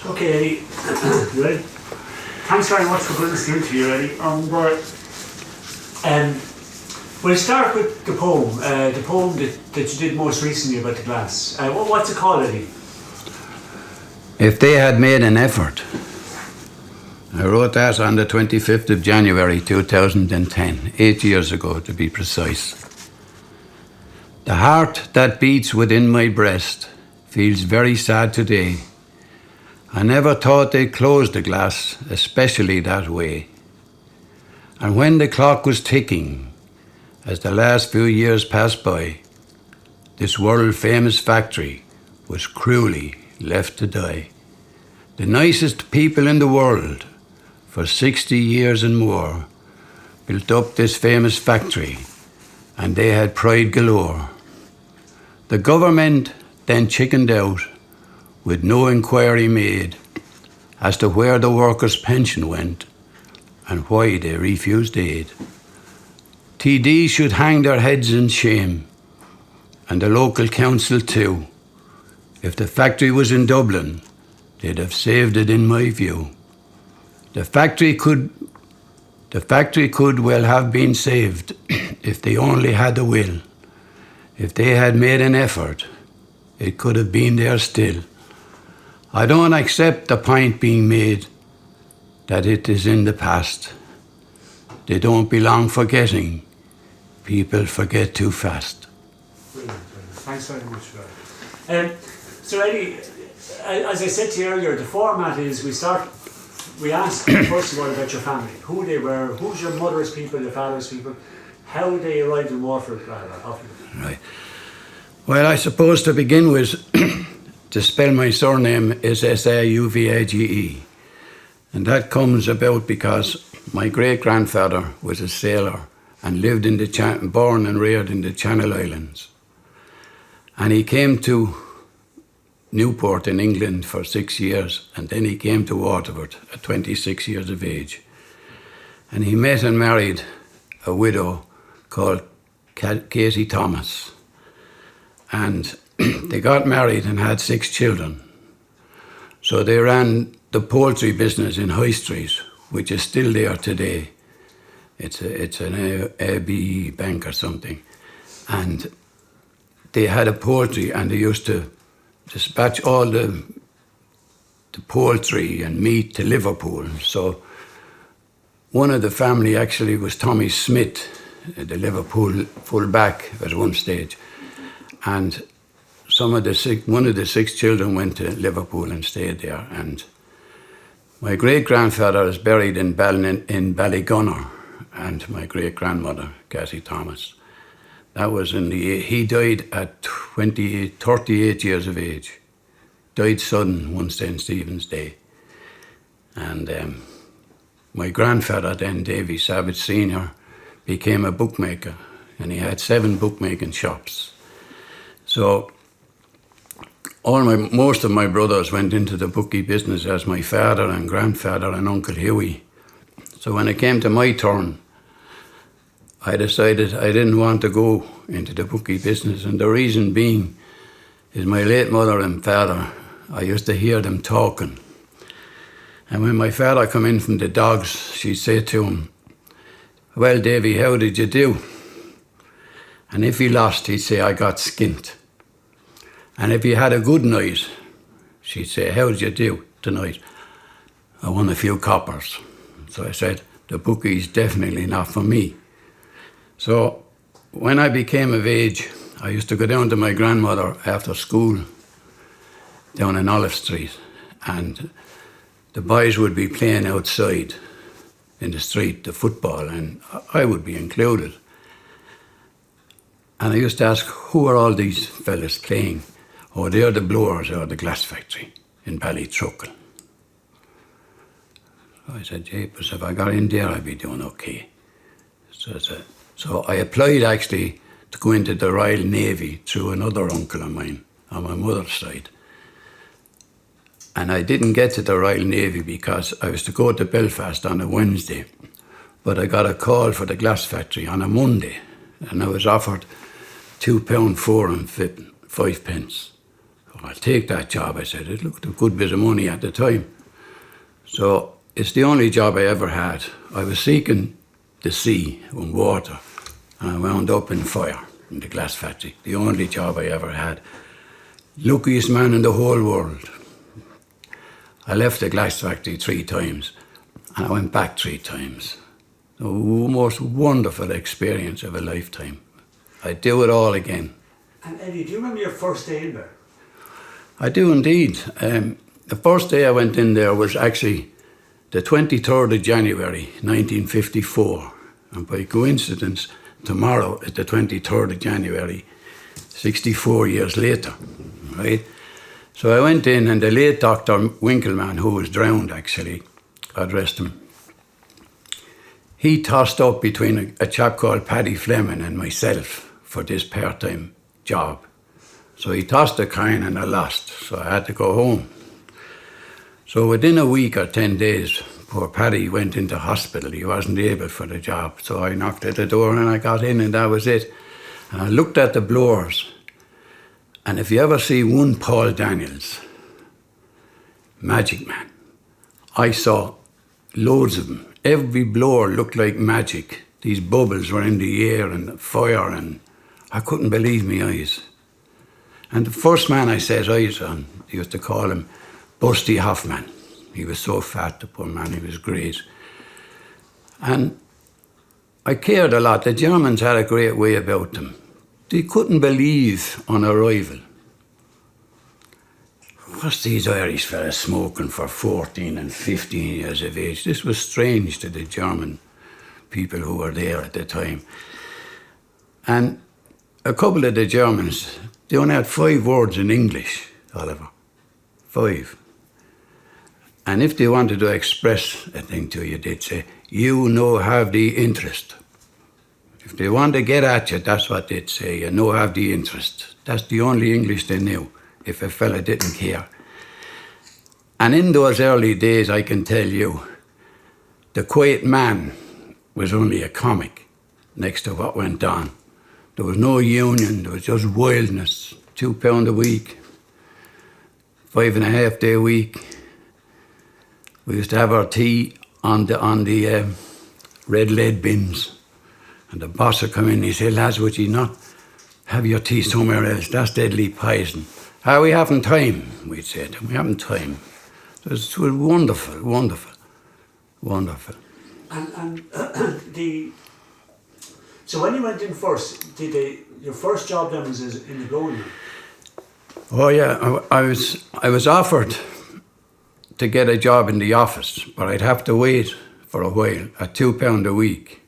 Okay, Eddie. You ready? Thanks very much for doing this interview, Eddie. We'll start with the poem that you did most recently about the glass. What's it called, Eddie? If they had made an effort. I wrote that on the 25th of January 2010, 8 years ago to be precise. The heart that beats within my breast feels very sad today. I never thought they'd close the glass, especially that way. And when the clock was ticking, as the last few years passed by, this world-famous factory was cruelly left to die. The nicest people in the world, for 60 years and more, built up this famous factory, and they had pride galore. The government then chickened out, with no inquiry made as to where the workers' pension went and why they refused aid. TD should hang their heads in shame, and the local council too. If the factory was in Dublin, they'd have saved it in my view. The factory could well have been saved if they only had the will. If they had made an effort, it could have been there still. I don't accept the point being made that it is in the past. They don't belong forgetting. People forget too fast. Brilliant. Thanks very much for that. So Eddie, as I said to you earlier, the format is we ask first of all about your family, who they were, who's your mother's people, your father's people, how they arrived in Waterford. Right. Well, I suppose to begin with, to spell my surname is Sauvage. And that comes about because my great-grandfather was a sailor and lived born and reared in the Channel Islands. And he came to Newport in England for 6 years, and then he came to Waterford at 26 years of age. And he met and married a widow called Katie Thomas. And they got married and had 6 children. So they ran the poultry business in High Street, which is still there today. It's an ABE bank or something. And they had a poultry, and they used to dispatch all the poultry and meat to Liverpool. So one of the family actually was Tommy Smith, the Liverpool full-back at one stage. And one of the 6 children went to Liverpool and stayed there. And my great-grandfather is buried in Ballygunner, and my great-grandmother, Cassie Thomas. That was he died at 38 years of age. Died sudden one St. Stephen's Day. And my grandfather then, Davy Sauvage Sr., became a bookmaker, and he had 7 bookmaking shops. So most of my brothers went into the bookie business as my father and grandfather and Uncle Hughie. So when it came to my turn, I decided I didn't want to go into the bookie business, and the reason being is my late mother and father, I used to hear them talking. And when my father come in from the dogs, she'd say to him, "Well, Davy, how did you do?" And if he lost, he'd say, "I got skint." And if he had a good night, she'd say, "How did you do tonight?" "I won a few coppers." So I said, the bookie's definitely not for me. So when I became of age, I used to go down to my grandmother after school down in Olive Street, and the boys would be playing outside in the street, the football, and I would be included. And I used to ask, who are all these fellas playing? "Oh, they're the blowers or the glass factory in Ballytruckle." So I said, "Japers, if I got in there, I'd be doing okay." So I applied actually to go into the Royal Navy through another uncle of mine on my mother's side. And I didn't get to the Royal Navy because I was to go to Belfast on a Wednesday, but I got a call for the glass factory on a Monday, and I was offered £2.04 and 5 pence. I'll take that job, I said. It looked a good bit of money at the time. So it's the only job I ever had. I was seeking the sea and water, and I wound up in fire in the glass factory. The only job I ever had. Luckiest man in the whole world. I left the glass factory 3 times, and I went back 3 times. The most wonderful experience of a lifetime. I'd do it all again. And Eddie, do you remember your first day in there? I do indeed. The first day I went in there was actually the 23rd of January, 1954. And by coincidence, tomorrow is the 23rd of January, 64 years later, right? So I went in, and the late Dr. Winkleman, who was drowned actually, God rest him, he tossed up between a chap called Paddy Fleming and myself for this part-time job. So he tossed a coin and I lost, so I had to go home. So within a week or 10 days, poor Paddy went into hospital. He wasn't able for the job. So I knocked at the door and I got in, and that was it. And I looked at the blowers. And if you ever see one Paul Daniels, Magic Man, I saw loads of them. Every blower looked like magic. These bubbles were in the air and the fire, and I couldn't believe my eyes. And the first man I set eyes on, they used to call him Busty Hoffman. He was so fat, the poor man, he was great. And I cared a lot. The Germans had a great way about them. They couldn't believe on arrival. What's these Irish fellas smoking for 14 and 15 years of age? This was strange to the German people who were there at the time. And a couple of the Germans, they only had 5 words in English, Oliver. 5. And if they wanted to express a thing to you, they'd say, "You no have the interest." If they want to get at you, that's what they'd say, "You no have the interest." That's the only English they knew, if a fella didn't care. And in those early days, I can tell you, the quiet man was only a comic next to what went on. There was no union, there was just wildness. £2 a week, 5.5 day week. We used to have our tea on the red lead bins. And the boss would come in and he'd say, "Lads, would you not have your tea somewhere else? That's deadly poison." "Ah, we haven't time," we'd say to him. "We haven't time." It was wonderful, wonderful, wonderful. And so when you went in first, your first job then was in the blowing room? Oh yeah, I was offered to get a job in the office, but I'd have to wait for a while at £2 a week.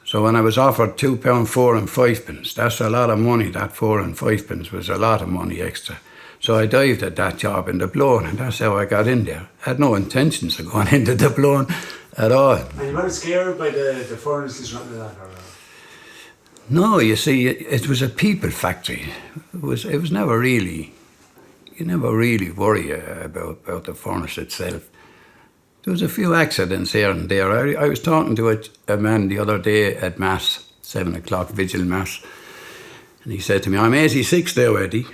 So when I was offered £2, 4 and 5 pence, that's a lot of money. That 4 and 5 pence was a lot of money extra. So I dived at that job in the blowing, and that's how I got in there. I had no intentions of going into the blowing at all. And you weren't scared by the furnaces or anything like that? Or? No, you see, it was a people factory. It was never really, you never really worry about the furnace itself. There was a few accidents here and there. I was talking to a man the other day at Mass, 7 o'clock vigil Mass, and he said to me, "I'm 86 now, Eddie."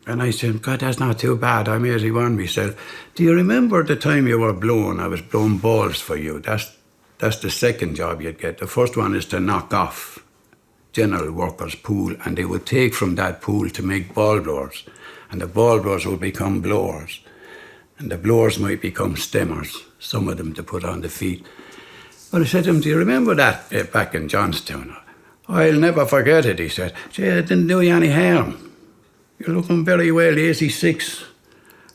And I said, "God, that's not too bad. I'm 81 myself. Do you remember the time you were blowing? I was blowing balls for you. That's the second job you'd get. The first one is to knock off general workers' pool, and they would take from that pool to make ball blowers, and the ball blowers would become blowers, and the blowers might become stemmers, some of them to put on the feet." But I said to him, "Do you remember that back in Johnstown?" "I'll never forget it," he said. "Gee, it didn't do you any harm. You're looking very well, 86,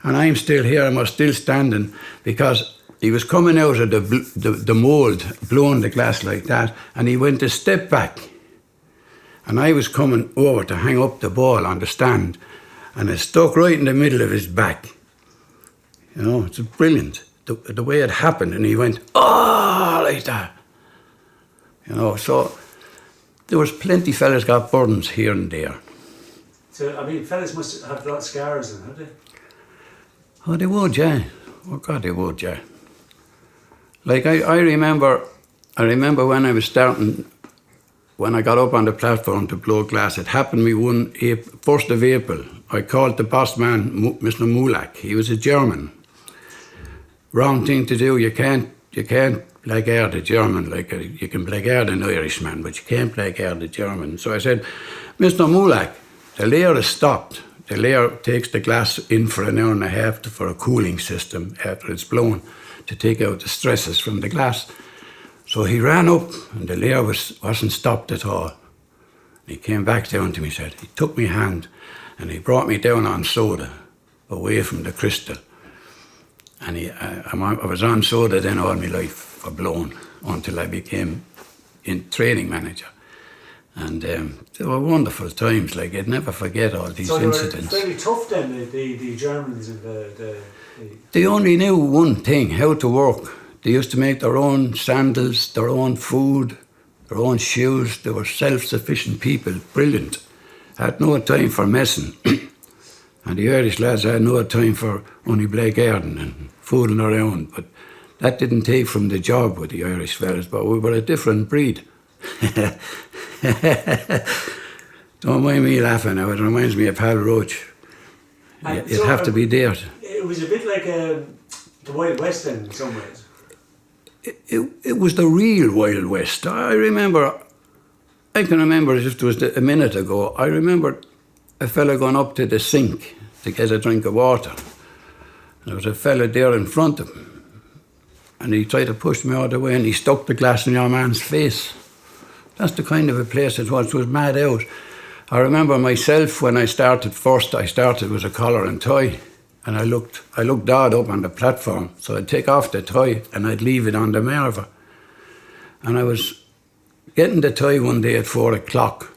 and I'm still here, and we're still standing," because he was coming out of the mould, blowing the glass like that, and he went a step back. And I was coming over to hang up the ball on the stand, and it stuck right in the middle of his back. You know, it's brilliant, the way it happened, and he went, "Oh," like that. You know, so there was plenty of fellas got burns here and there. So, I mean, fellas must have a lot of scars then, have they? Oh, they would, yeah. Oh, God, they would, yeah. Like, I remember when I was starting when I got up on the platform to blow glass, it happened to me 1st of April. I called the boss man, Mr. Mulak. He was a German. Wrong thing to do. You can't blackguard a German like you can blackguard an Irishman, but you can't blackguard a German. So I said, Mr. Mulak, the layer is stopped. The layer takes the glass in for an hour and a half for a cooling system after it's blown to take out the stresses from the glass. So he ran up and the layer wasn't stopped at all. He came back down to me, said, he took my hand and he brought me down on soda, away from the crystal. And I was on soda then all my life for blowing until I became training manager. And they were wonderful times, like I'd never forget all these incidents. So they were very tough then, the Germans and the... They only knew one thing, how to work. They used to make their own sandals, their own food, their own shoes. They were self-sufficient people, brilliant. Had no time for messing. And the Irish lads had no time for only blackguarding and fooling around. But that didn't take from the job with the Irish fellas, but we were a different breed. Don't mind me laughing now, it reminds me of Hal Roach. You'd have to be there. It was a bit like the Wild West then, in some ways. It was the real Wild West. I can remember as if it was a minute ago, I remember a fella going up to the sink to get a drink of water. And there was a fella there in front of him. And he tried to push me out of the way and he stuck the glass in your man's face. That's the kind of a place it was. It was mad out. I remember myself when I started with a collar and tie. And I looked odd up on the platform. So I'd take off the tie and I'd leave it on the Marva. And I was getting the tie one day at 4 o'clock.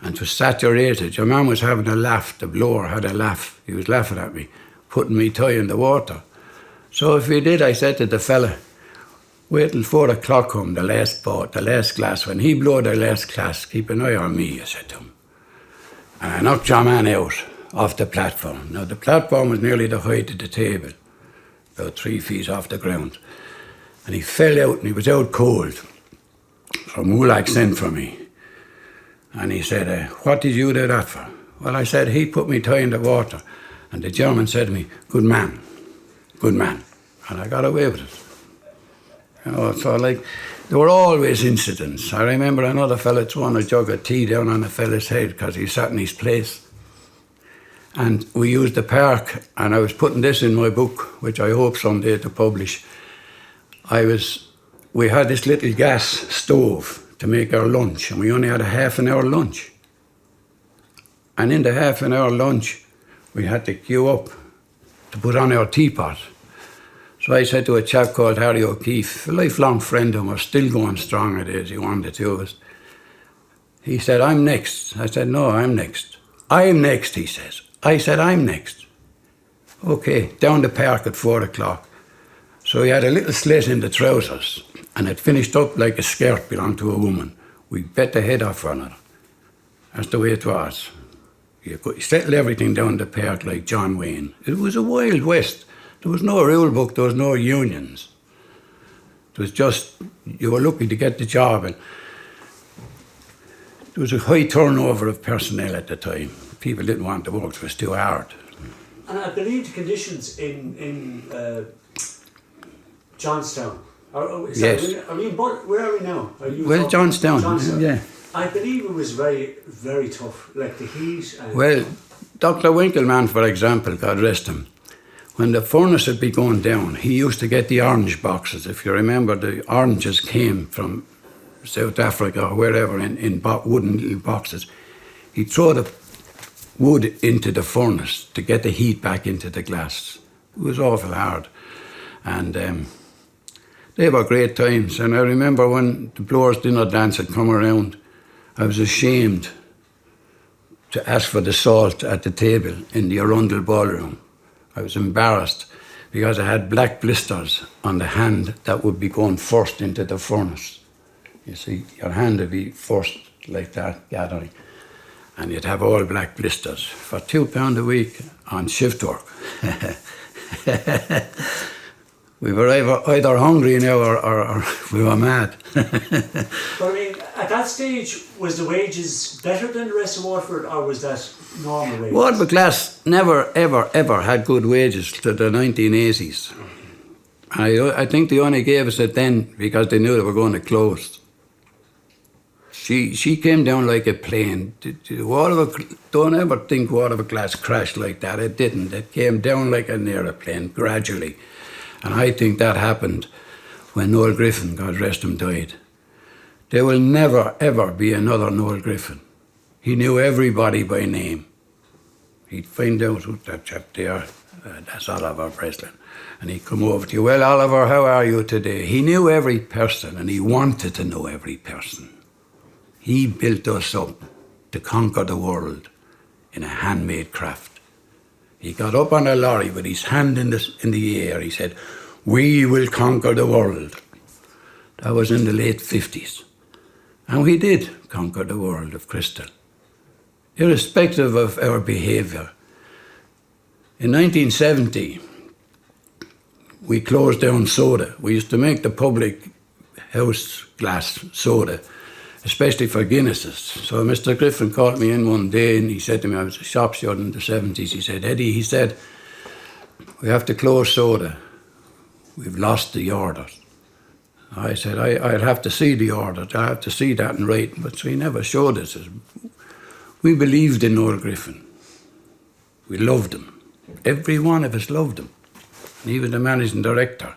And it was saturated. Your man was having a laugh. The blower had a laugh. He was laughing at me, putting me tie in the water. So if he did, I said to the fella, wait till 4 o'clock come, the last glass. When he blew the last glass, keep an eye on me, I said to him. And I knocked your man out off the platform. Now, the platform was nearly the height of the table, about 3 feet off the ground. And he fell out and he was out cold. So Mulak sent for me. And he said, what did you do that for? Well, I said, he put me tie in the water. And the German said to me, good man. And I got away with it. You know, so like, there were always incidents. I remember another fella throwing a jug of tea down on a fella's head because he sat in his place. And we used the park, and I was putting this in my book, which I hope someday to publish. We had this little gas stove to make our lunch, and we only had a half an hour lunch. And in the half an hour lunch, we had to queue up to put on our teapot. So I said to a chap called Harry O'Keefe, a lifelong friend of mine, still going strong it is, he wanted the two of us. He said, I'm next. I said, no, I'm next. I'm next, he says. I said, I'm next. Okay, down the park at 4 o'clock. So he had a little slit in the trousers, and it finished up like a skirt belonged to a woman. We bet the head off one another. That's the way it was. You could settle everything down the park like John Wayne. It was a Wild West. There was no rule book, there was no unions. It was just, you were lucky to get the job. And there was a high turnover of personnel at the time. People didn't want to work, it was too hard. And I believe the conditions in Johnstown. Yes. Where are we now? Well, Johnstown, yeah. I believe it was very, very tough, like the heat. Well, Dr. Winkleman, for example, God rest him, when the furnace would be going down, he used to get the orange boxes. If you remember, the oranges came from South Africa or wherever in wooden little boxes. He'd throw the wood into the furnace to get the heat back into the glass. It was awful hard. And they were great times. And I remember when the Blowers Dinner Dance had come around, I was ashamed to ask for the salt at the table in the Arundel Ballroom. I was embarrassed because I had black blisters on the hand that would be going first into the furnace. You see, your hand would be first like that, gathering. And you'd have all black blisters for £2 a week on shift work. We were either hungry now or we were mad. But I mean, at that stage, was the wages better than the rest of Waterford, or was that normal wages? Waterford Glass never, ever, ever had good wages to the 1980s. I think they only gave us it then because they knew they were going to close. She came down like a plane. Don't ever think Waterford Glass crashed like that. It didn't. It came down like an aeroplane, gradually. And I think that happened when Noel Griffin, God rest him, died. There will never, ever be another Noel Griffin. He knew everybody by name. He'd find out who's that chap there. That's Oliver Breslin. And he'd come over to you, well, Oliver, how are you today? He knew every person, and he wanted to know every person. He built us up to conquer the world in a handmade craft. He got up on a lorry with his hand in the air. He said, we will conquer the world. That was in the late 50s. And we did conquer the world of crystal, irrespective of our behaviour. In 1970, we closed down soda. We used to make the public house glass soda, especially for Guinnesses. So Mr. Griffin called me in one day and he said to me, I was a shop steward in the 70s, he said, Eddie, he said, we have to close soda. We've lost the orders. I said, I'll have to see the orders. I have to see that in writing. But so he never showed us. We believed in Noel Griffin. We loved him. Every one of us loved him. And he was the managing director.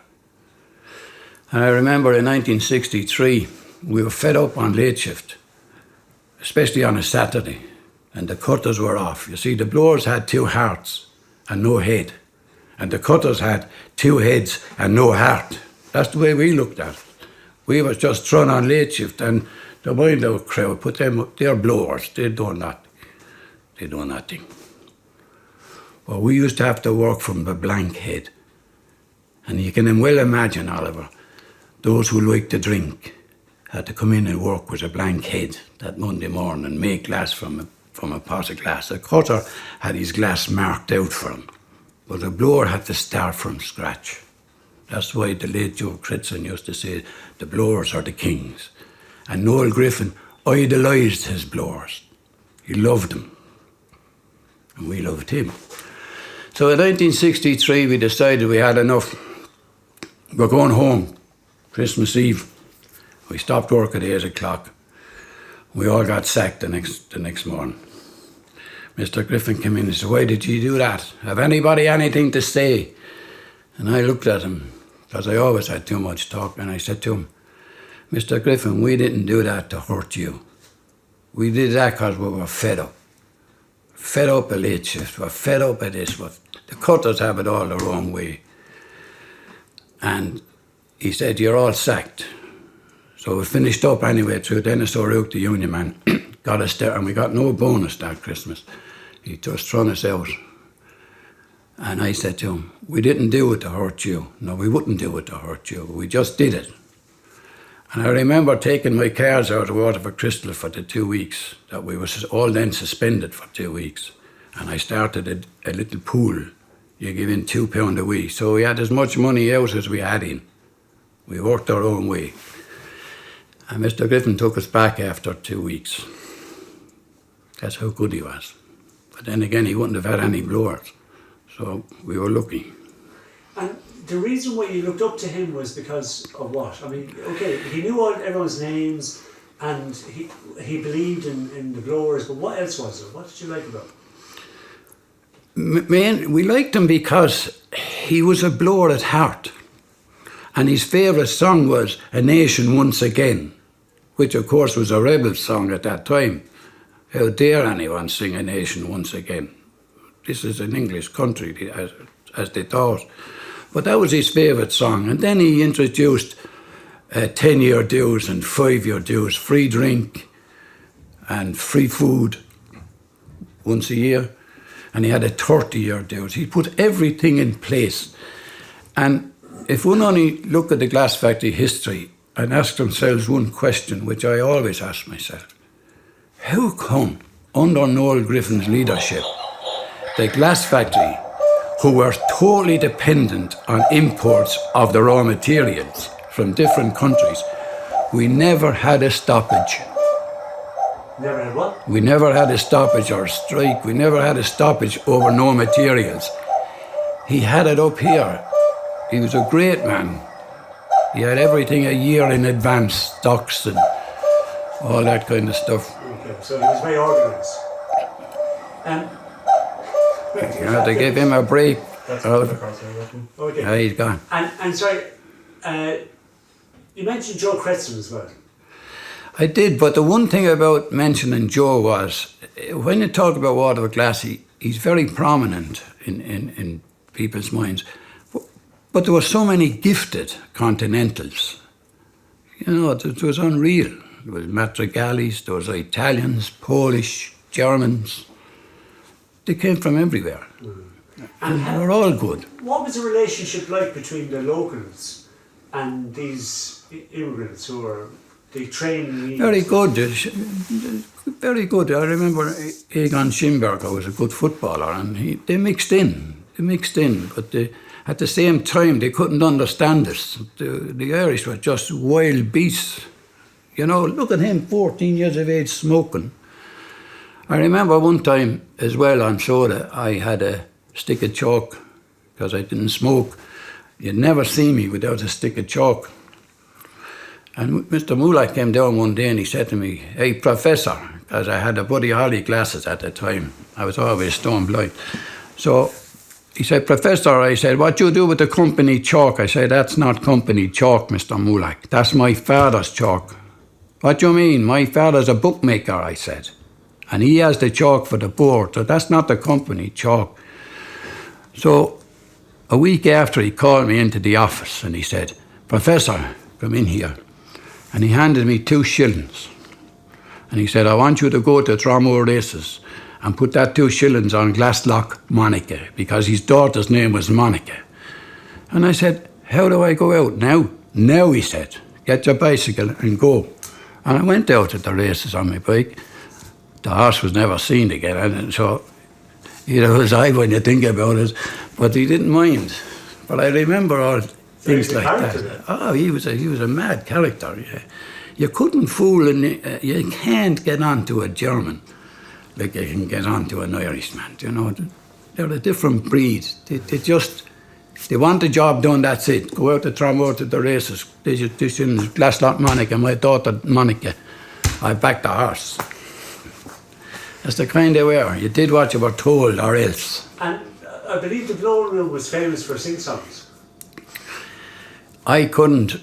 And I remember in 1963, we were fed up on late shift, especially on a Saturday, and the cutters were off. You see, the blowers had 2 hearts and no head, and the cutters had 2 heads and no heart. That's the way we looked at it. We was just thrown on late shift, and the wind-out crowd put them up. They're blowers. They do nothing. They do nothing. Well, we used to have to work from the blank head. And you can well imagine, Oliver, those who like to drink had to come in and work with a blank head that Monday morning and make glass from a pot of glass. A cutter had his glass marked out for him, but a blower had to start from scratch. That's why the late Joe Critson used to say, the blowers are the kings. And Noel Griffin idolised his blowers. He loved them. And we loved him. So in 1963, we decided we had enough. We're going home, Christmas Eve. We stopped work at 8 o'clock. We all got sacked the next morning. Mr. Griffin came in and said, why did you do that? Have anybody anything to say? And I looked at him, because I always had too much talk, and I said to him, Mr. Griffin, we didn't do that to hurt you. We did that because we were fed up. Fed up at late shift, we're fed up at this. The cutters have it all their own way. And he said, you're all sacked. So we finished up anyway through Dennis O'Rourke, the union man, got us there, and we got no bonus that Christmas. He just thrown us out. And I said to him, we didn't do it to hurt you. No, we wouldn't do it to hurt you. We just did it. And I remember taking my cars out of Waterford Crystal for the 2 weeks that we were all then suspended for 2 weeks. And I started a little pool. You give in £2 a week. So we had as much money out as we had in. We worked our own way. And Mr. Griffin took us back after 2 weeks. That's how good he was. But then again, he wouldn't have had any blowers. So we were lucky. And the reason why you looked up to him was because of what? I mean, okay, he knew everyone's names and he believed in the blowers, but what else was there? What did you like about him? We liked him because he was a blower at heart. And his favourite song was A Nation Once Again, which of course was a rebel song at that time. How dare anyone sing A Nation Once Again? This is an English country, as they thought. But that was his favourite song. And then he introduced 10-year dues and 5-year dues, free drink and free food once a year. And he had a 30-year dues. He put everything in place. And if one only look at the glass factory history and ask themselves one question, which I always ask myself, how come, under Noel Griffin's leadership, the glass factory, who were totally dependent on imports of the raw materials from different countries, we never had a stoppage Never had what? We never had a stoppage or strike. We never had a stoppage over no materials. He had it up here. He was a great man. He had everything a year in advance, stocks and all that kind of stuff. Okay, so he was very organised. You had to give him a break. That's okay. Yeah, he's gone. And sorry, you mentioned Joe Creston as well. I did, but the one thing about mentioning Joe was, when you talk about Waterford Glass, he's very prominent in people's minds. But there were so many gifted continentals. You know, it was unreal. There was Madrigalis, there was Italians, Polish, Germans. They came from everywhere. And they were all good. What was the relationship like between the locals and these immigrants who were the trained? Very good. Very good. I remember Egon Schimberger was a good footballer, and they mixed in. But at the same time, they couldn't understand us. The Irish were just wild beasts. You know, look at him, 14 years of age, smoking. I remember one time as well on soda, I had a stick of chalk because I didn't smoke. You'd never see me without a stick of chalk. And Mr. Moolak came down one day and he said to me, "Hey, Professor," because I had the Buddy Holly glasses at the time. I was always stone blind. So he said, "Professor," I said, "what do you do with the company chalk?" I said, "That's not company chalk, Mr. Moolak. That's my father's chalk." "What do you mean? My father's a bookmaker," I said. "And he has the chalk for the board, so that's not the company chalk." So a week after, he called me into the office and he said, "Professor, come in here." And he handed me 2 shillings. And he said, "I want you to go to Tramore races and put that 2 shillings on Glasslock Monica, because his daughter's name was Monica." And I said, "How do I go out now?" "Now," he said, "get your bicycle and go." And I went out at the races on my bike. The horse was never seen again, and so it was odd when you think about it, but he didn't mind. But I remember all things like that. Oh, he was a mad character. Yeah. You couldn't fool, you can't get onto a German like you can get onto an Irishman. You know, they're a different breed. They want the job done. That's it. Go out to Tramore to the races. This in Glasslock Monica, my daughter Monica. I backed the horse. That's the kind they were. You did what you were told, or else. And I believe the Blow Room was famous for sing-songs. I couldn't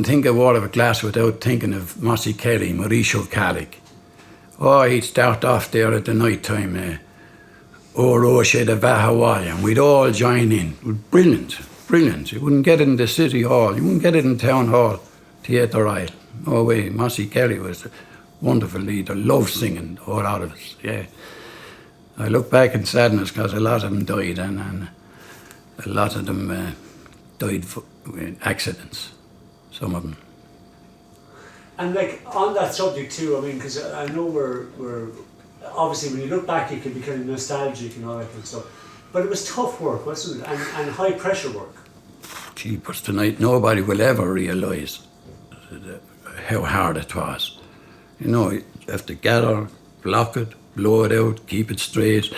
think of Waterford Glass without thinking of Mossy Kelly, Mauricio Callick. Oh, he'd start off there at the night time, "O Roche de Vahawaii," and we'd all join in. It was brilliant. You wouldn't get it in the City Hall, you wouldn't get it in Town Hall, Theatre Royal. No way, Mossy Kelly was a wonderful leader, loved singing, the whole lot of us, yeah. I look back in sadness because a lot of them died, and a lot of them died in accidents, some of them. And like on that subject too, I mean, because I know we're obviously when you look back, it can be kind of nostalgic and all that kind of stuff. But it was tough work, wasn't it? And high pressure work. Jeepers, tonight nobody will ever realise how hard it was. You know, you have to gather, block it, blow it out, keep it straight.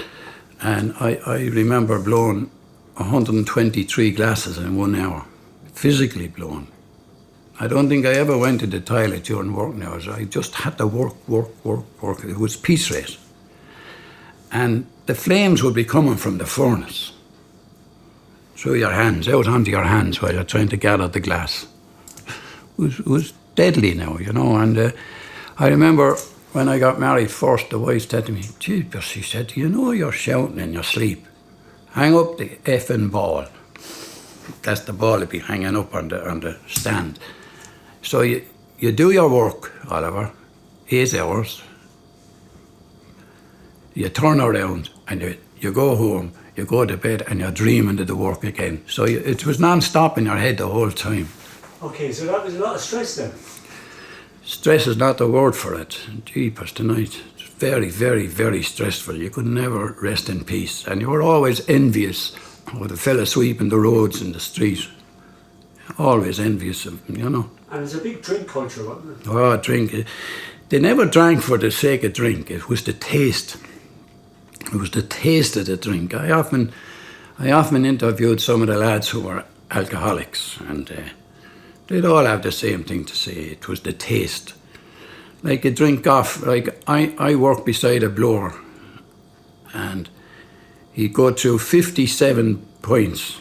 And I remember blowing 123 glasses in 1 hour, physically blown. I don't think I ever went to the toilet during working hours. I just had to work. It was piece rate. And the flames would be coming from the furnace through your hands, out onto your hands while you're trying to gather the glass. It was deadly now, you know. And I remember when I got married first, the wife said to me, "Jeepers," she said, "you know you're shouting in your sleep. Hang up the effing ball." That's the ball that be hanging up on the stand. So you do your work, Oliver, 8 hours. You turn around and you go home, you go to bed and you're dreaming of the work again. So it was non-stop in your head the whole time. Okay, so that was a lot of stress then. Stress is not the word for it. Jeepers, tonight. It's very, very, very stressful. You could never rest in peace. And you were always envious of the fella sweeping the roads in the street. Always envious of him, you know. And there's a big drink culture, wasn't it? Oh, drink. They never drank for the sake of drink. It was the taste. It was the taste of the drink. I often interviewed some of the lads who were alcoholics, and they'd all have the same thing to say. It was the taste. Like a drink off, like I work beside a blower, and he'd go through 57 pints.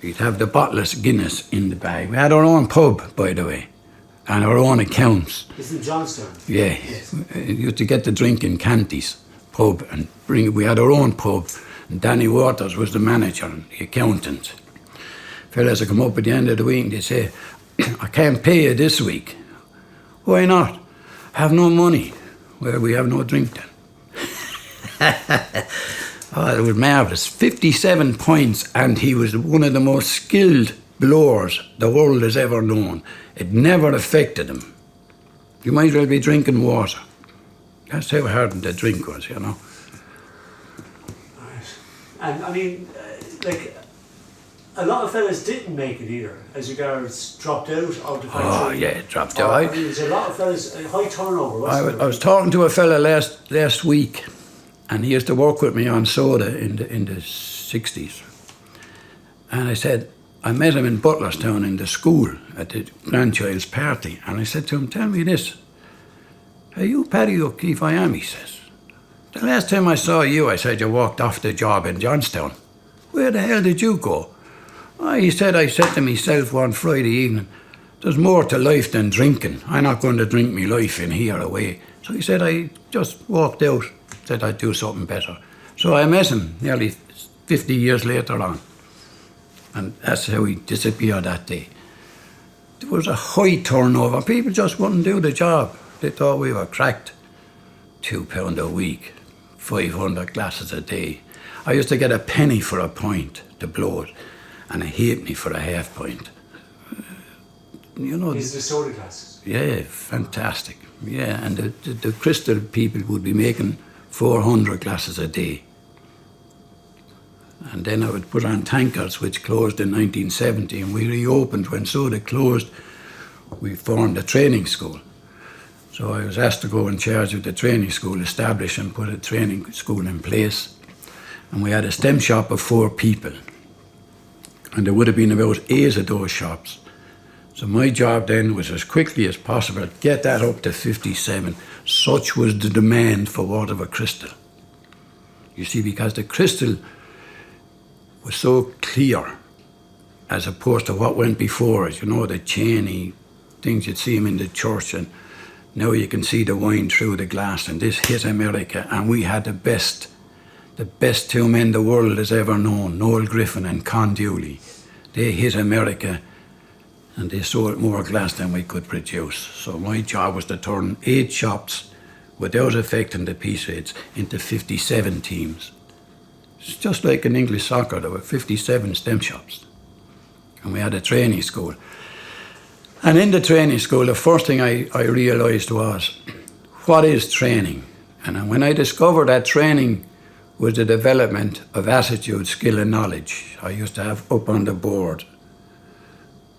He'd have the bottle of Guinness in the bag. We had our own pub, by the way, and our own accounts. It's in Johnstown. Yeah, yes. You used to get the drink in Canty's pub and bring it. We had our own pub, and Danny Waters was the manager and the accountant. Fellas would come up at the end of the week and they'd say, I can't pay you this week. Why not? Have no money. Well, we have no drink then. Oh, it was marvellous. 57 points, and he was one of the most skilled blowers the world has ever known. It never affected him. You might as well be drinking water. That's how hard the drink was, you know. Right. And I mean, like, a lot of fellas didn't make it either, as regards dropped out of the factory. Oh, yeah, dropped out. I mean, there's a lot of fellas, high turnover, wasn't there? I was talking to a fella last week, and he used to work with me on soda in the 60s. And I said, I met him in Butlerstown in the school at the grandchild's party, and I said to him, tell me this, are you Paddy O'Keefe? I am, he says. The last time I saw you, I said you walked off the job in Johnstown. Where the hell did you go? Oh, he said, I said to myself one Friday evening, there's more to life than drinking. I'm not going to drink me life in here away. So he said, I just walked out, said I'd do something better. So I met him nearly 50 years later on. And that's how he disappeared that day. There was a high turnover. People just wouldn't do the job. They thought we were cracked. £2 a week, 500 glasses a day. I used to get a penny for a pint to blow it, and a halfpenny for a half pint. You know. These are the soda glasses. Yeah, fantastic. Yeah, and the crystal people would be making 400 glasses a day. And then I would put on tankers, which closed in 1970, and we reopened when soda closed. We formed a training school. So I was asked to go in charge of the training school, establish and put a training school in place. And we had a stem shop of 4 people. And there would have been about 8 of those shops. So my job then was, as quickly as possible, get that up to 57. Such was the demand for water crystal. You see, because the crystal was so clear as opposed to what went before it. You know, the chainy things you'd see them in the church, and now you can see the wine through the glass, and this hit America, and we had the best 2 men the world has ever known, Noel Griffin and Con Dooley. They hit America, and they sold more glass than we could produce. So my job was to turn 8 shops, without affecting the piece rates, into 57 teams. It's just like in English soccer, there were 57 stem shops. And we had a training school. And in the training school, the first thing I realised was, what is training? And when I discovered that training was the development of attitude, skill and knowledge, I used to have up on the board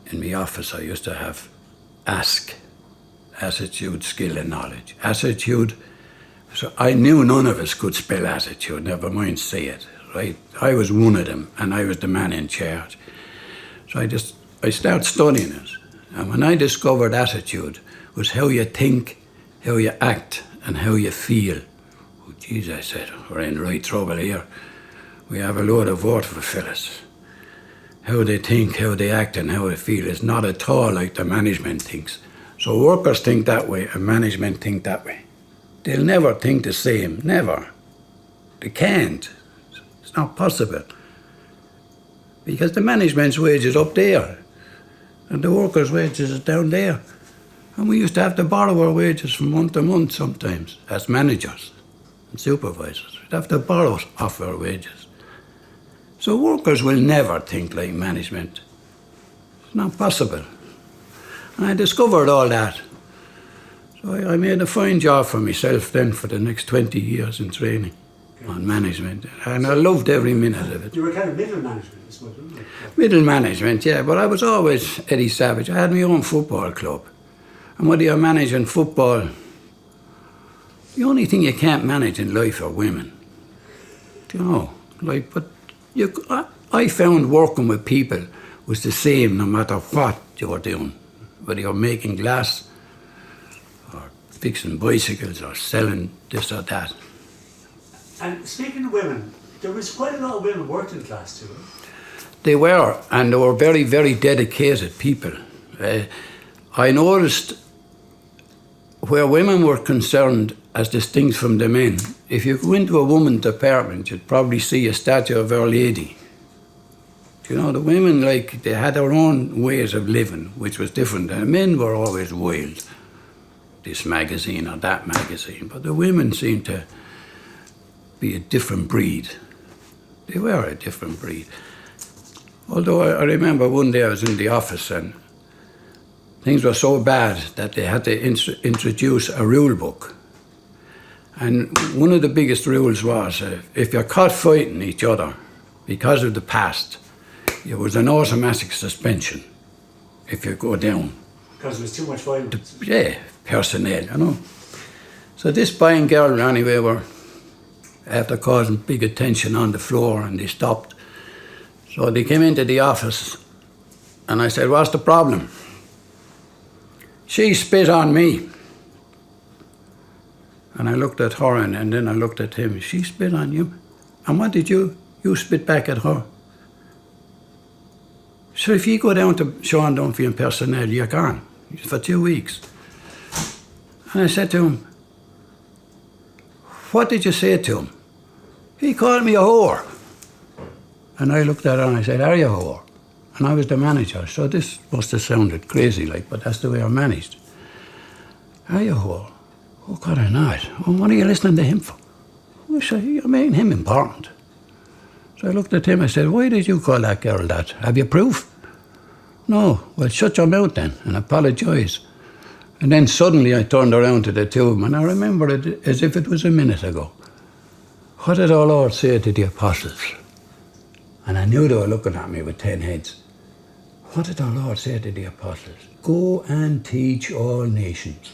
in my office, I used to have ask, attitude, skill and knowledge. Attitude, so I knew none of us could spell attitude, never mind say it, right? I was one of them, and I was the man in charge. So I started studying it. And when I discovered attitude was how you think, how you act, and how you feel. Oh, geez, I said, we're in right trouble here. We have a load of water for fellas. How they think, how they act, and how they feel is not at all like the management thinks. So workers think that way, and management think that way. They'll never think the same, never. They can't. It's not possible. Because the management's wage is up there, and the workers' wages is down there. And we used to have to borrow our wages from month to month sometimes, as managers and supervisors. We'd have to borrow off our wages. So workers will never think like management. It's not possible. And I discovered all that. So I made a fine job for myself then for the next 20 years in training on management. And I loved every minute of it. You were kind of middle management, I suppose, weren't you? Middle management, yeah, but I was always Eddie Sauvage. I had my own football club. And whether you're managing football The only thing you can't manage in life are women. You know, like, but I found working with people was the same no matter what you were doing. Whether you're making glass or fixing bicycles or selling this or that. And speaking of women, there was quite a lot of women working class too. They were, and they were very, very dedicated people. I noticed where women were concerned as distinct from the men, if you go into a woman's apartment, you'd probably see a statue of Our Lady. You know, the women, like, they had their own ways of living, which was different. And the men were always wild. This magazine or that magazine. But the women seemed to be a different breed. They were a different breed. Although I remember one day I was in the office and things were so bad that they had to introduce a rule book. And one of the biggest rules was if you're caught fighting each other because of the past, it was an automatic suspension if you go down. Because there was too much violence. Yeah, personnel, you know. So this boy and girl, anyway, were after causing big attention on the floor, and they stopped. So they came into the office, and I said, "What's the problem?" "She spit on me." And I looked at her, and then I looked at him. "She spit on you? And what did you spit back at her?" So if you go down to Sean Dunphy and personnel, you're gone for 2 weeks. And I said to him, "What did you say to him?" "He called me a whore." And I looked at her and I said, "Are you a whore?" And I was the manager, so this must have sounded crazy, like, but that's the way I managed. "Are you a whore?" "Oh, God, I'm not." "Well, what are you listening to him for?" I said, "You're making him important." So I looked at him, I said, "Why did you call that girl that? Have you proof?" "No." "Well, shut your mouth then and apologise." And then suddenly I turned around to the two of them, and I remember it as if it was a minute ago. "What did our Lord say to the apostles?" And I knew they were looking at me with 10 heads. What did our Lord say to the apostles? "Go and teach all nations."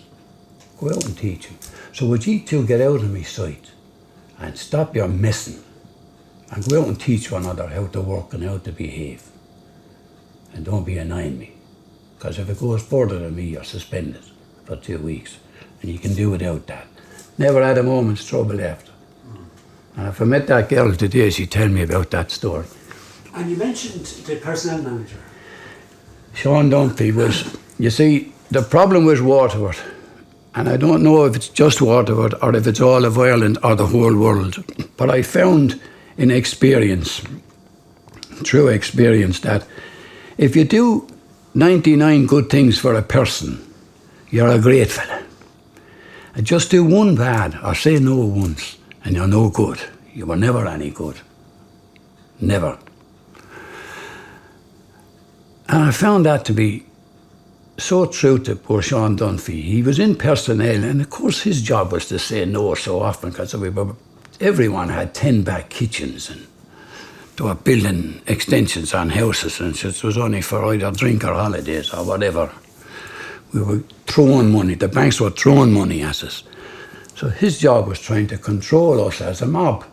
Go out and teach them. So would you two get out of my sight and stop your messing and go out and teach one another how to work and how to behave. And don't be annoying me. Because if it goes further than me, you're suspended for 2 weeks. And you can do without that. Never had a moment's trouble after. And if I met that girl today, she'd tell me about that story. And you mentioned the personnel manager. Sean Dunphy was, you see, the problem was Waterford. And I don't know if it's just Waterford or if it's all of Ireland or the whole world. But I found in experience, true experience, that if you do 99 good things for a person, you're a great fella. And just do one bad or say no once and you're no good. You were never any good. Never. And I found that to be so true to poor Sean Dunphy. He was in personnel, and of course his job was to say no so often because everyone had 10 back kitchens and they were building extensions on houses, and it was only for either drink or holidays or whatever. We were throwing money, the banks were throwing money at us. So his job was trying to control us as a mob.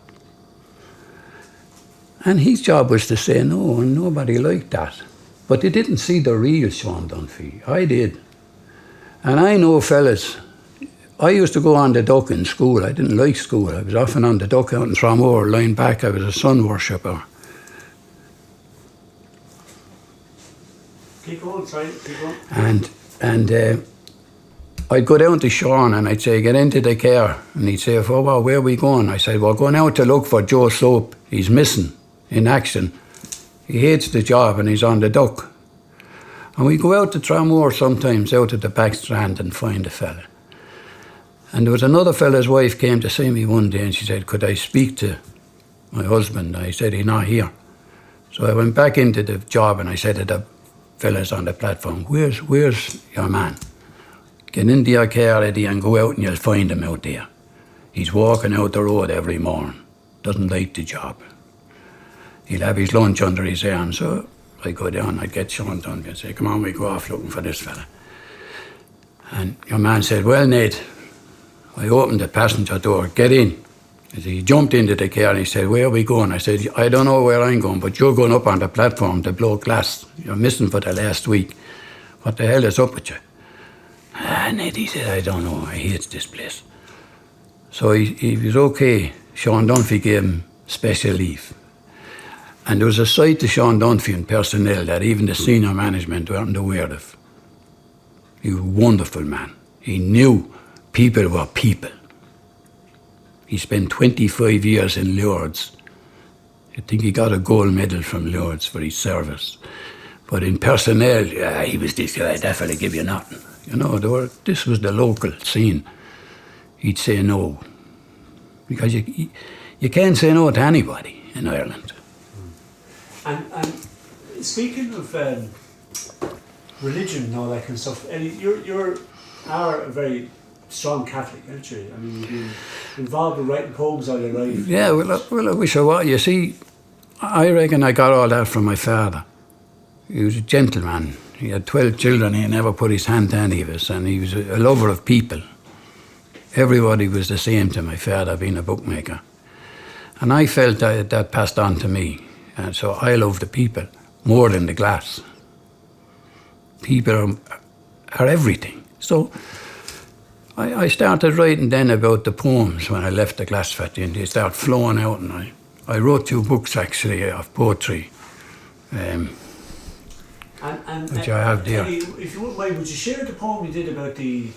And his job was to say no, and nobody liked that. But they didn't see the real Sean Dunphy. I did. And I know fellas, I used to go on the duck in school. I didn't like school. I was often on the duck out in Tramore, lying back. I was a sun worshipper. Keep going, sorry, keep going. And I'd go down to Sean and I'd say, get into the car. And he'd say, oh, well, where are we going? I said, we're going out to look for Joe Soap. He's missing in action. He hates the job and he's on the duck. And we go out to Tramore sometimes, out at the back strand, and find a fella. And there was another fella's wife came to see me one day and she said, could I speak to my husband? I said, he's not here. So I went back into the job and I said to the fellas on the platform, where's your man? Get into your car, Eddie, and go out and you'll find him out there. He's walking out the road every morning. Doesn't like the job. He'll have his lunch under his arm. So I go down, I get Sean Dunphy and say, come on, we go off looking for this fella. And your man said, well, Ned, I opened the passenger door, get in. He jumped into the car and he said, where are we going? I said, I don't know where I'm going, but you're going up on the platform to blow glass. You're missing for the last week. What the hell is up with you? Ned, he said, I don't know, I hate this place. So he was okay. Sean Dunphy gave him special leave. And there was a side to Sean Dunphy and personnel that even the senior management weren't aware of. He was a wonderful man. He knew people were people. He spent 25 years in Lourdes. I think he got a gold medal from Lourdes for his service. But in personnel, he was this guy, I'd definitely give you nothing. You know, this was the local scene. He'd say no. Because you can't say no to anybody in Ireland. And speaking of religion and all that kind of stuff, you are a very strong Catholic, aren't you? I mean, you've been involved in writing poems all your life. Yeah, well, I wish I was. You see, I reckon I got all that from my father. He was a gentleman. He had 12 children. He never put his hand to any of us, and he was a lover of people. Everybody was the same to my father, being a bookmaker. And I felt that passed on to me. And so I love the people more than the glass. People are everything. So I started writing then about the poems when I left the glass factory, and they started flowing out. And I wrote 2 books actually of poetry, which I have there. If you wouldn't mind, would you share the poem you did about the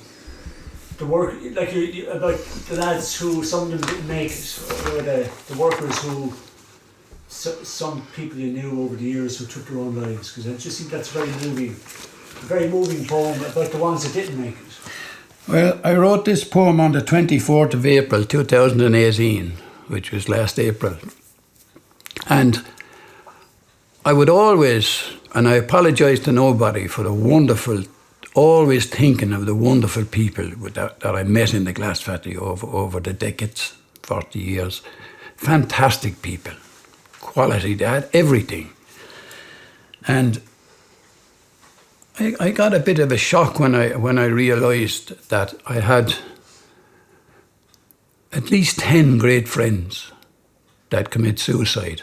work, like about the lads who some of them didn't make it, or the workers who some people you knew over the years who took their own lives? Because I just think that's a very moving poem about the ones that didn't make it. Well, I wrote this poem on the 24th of April 2018, which was last April. And I would always, and I apologise to nobody for the wonderful, always thinking of the wonderful people that I met in the glass factory over the decades, 40 years. Fantastic people, quality, they had everything. And I got a bit of a shock when I realised that I had at least 10 great friends that commit suicide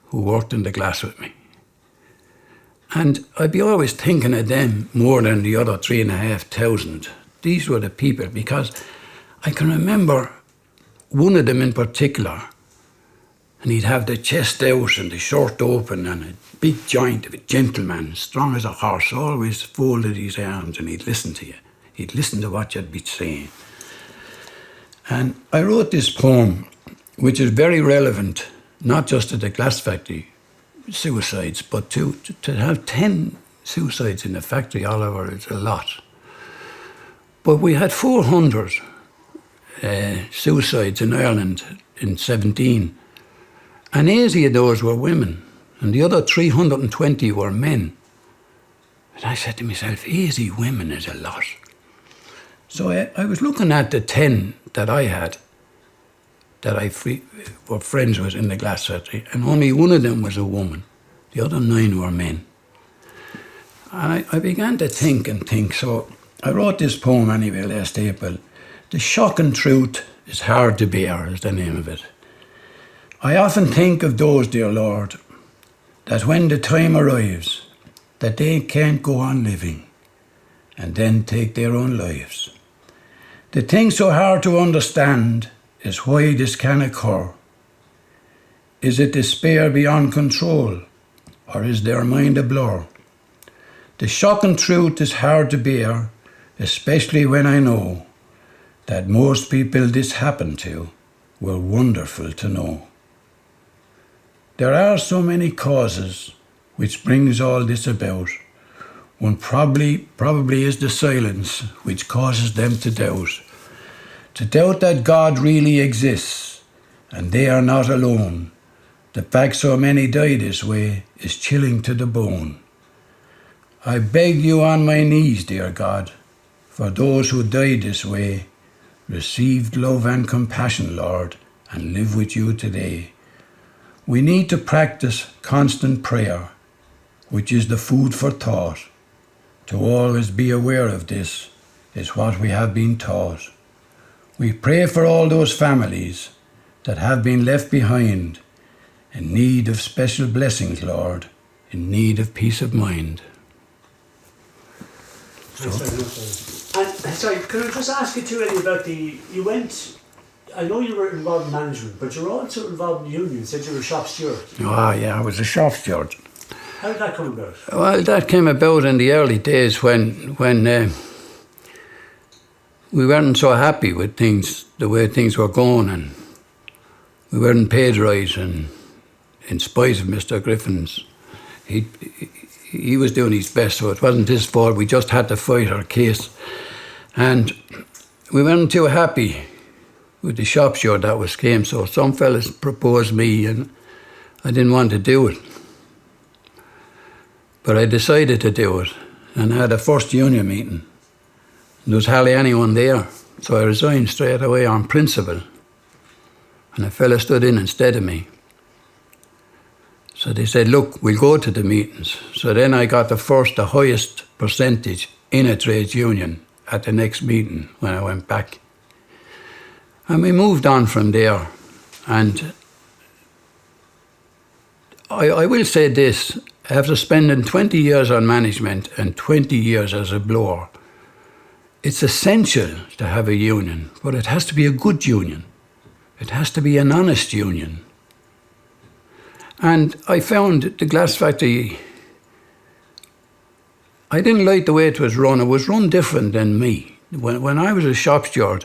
who worked in the glass with me. And I'd be always thinking of them more than the other 3,500. These were the people, because I can remember one of them in particular, and he'd have the chest out and the shirt open and a big joint of a gentleman, strong as a horse, always folded his arms, and he'd listen to you. He'd listen to what you'd be saying. And I wrote this poem, which is very relevant, not just to the glass factory suicides, but to have 10 suicides in the factory all over, it's a lot. But we had 400 suicides in Ireland in 17, and 80 of those were women, and the other 320 were men. And I said to myself, 80 women is a lot. So I was looking at the 10 that I had, that I were friends with in the glass factory, and only one of them was a woman. The other 9 were men. And I began to think, so I wrote this poem anyway last April. The shocking truth is hard to bear is the name of it. I often think of those, dear Lord, that when the time arrives, that they can't go on living and then take their own lives. The thing so hard to understand is why this can occur. Is it despair beyond control, or is their mind a blur? The shocking truth is hard to bear, especially when I know that most people this happened to were wonderful to know. There are so many causes which brings all this about. One probably is the silence which causes them to doubt that God really exists and they are not alone. The fact so many die this way is chilling to the bone. I beg you on my knees, dear God, for those who died this way, received love and compassion, Lord, and live with you today. We need to practice constant prayer, which is the food for thought. To always be aware of this is what we have been taught. We pray for all those families that have been left behind in need of special blessings, Lord, in need of peace of mind. Thanks very much, Eddie. And sorry, can I just ask you too, Eddie, about I know you were involved in management, but you're also involved in the union. You said you were a shop steward. Ah, yeah, I was a shop steward. How did that come about? Well, that came about in the early days when we weren't so happy with things, the way things were going, and we weren't paid right, and in spite of Mr. Griffin's, he was doing his best, so it wasn't his fault. We just had to fight our case. And we weren't too happy with the shop steward that was came, so some fellas proposed me, and I didn't want to do it. But I decided to do it, and I had a first union meeting. There was hardly anyone there, so I resigned straight away on principle. And a fella stood in instead of me. So they said, look, we'll go to the meetings. So then I got the highest percentage in a trades union at the next meeting when I went back. And we moved on from there. And I will say this, after spending 20 years on management and 20 years as a blower, it's essential to have a union, but it has to be a good union. It has to be an honest union. And I found the glass factory, I didn't like the way it was run. It was run different than me. When I was a shop steward,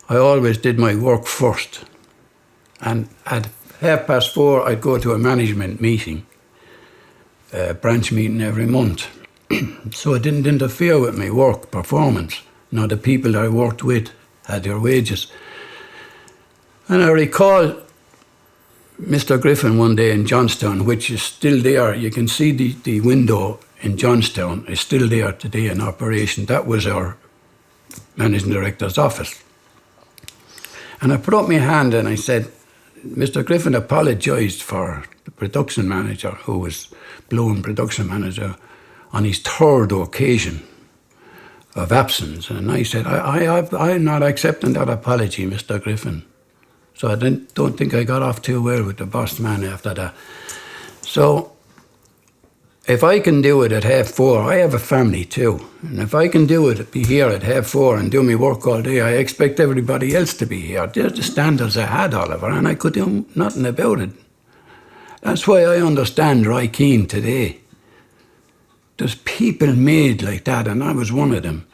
I always did my work first. And at 4:30, I'd go to a management meeting, a branch meeting every month. So it didn't interfere with my work performance. Now the people that I worked with had their wages. And I recall Mr. Griffin one day in Johnstown, which is still there. You can see the window in Johnstown is still there today in operation. That was our managing director's office. And I put up my hand and I said, Mr. Griffin apologised for the production manager, who was blown production manager, on his third occasion of absence. And I said, I'm not accepting that apology, Mr. Griffin. So I don't think I got off too well with the boss man after that. So if I can do it at 4:30, I have a family too. And if I can do it, be here at 4:30 and do my work all day, I expect everybody else to be here. They're the standards I had, Oliver, and I could do nothing about it. That's why I understand Roy Keane today. There's people made like that, and I was one of them.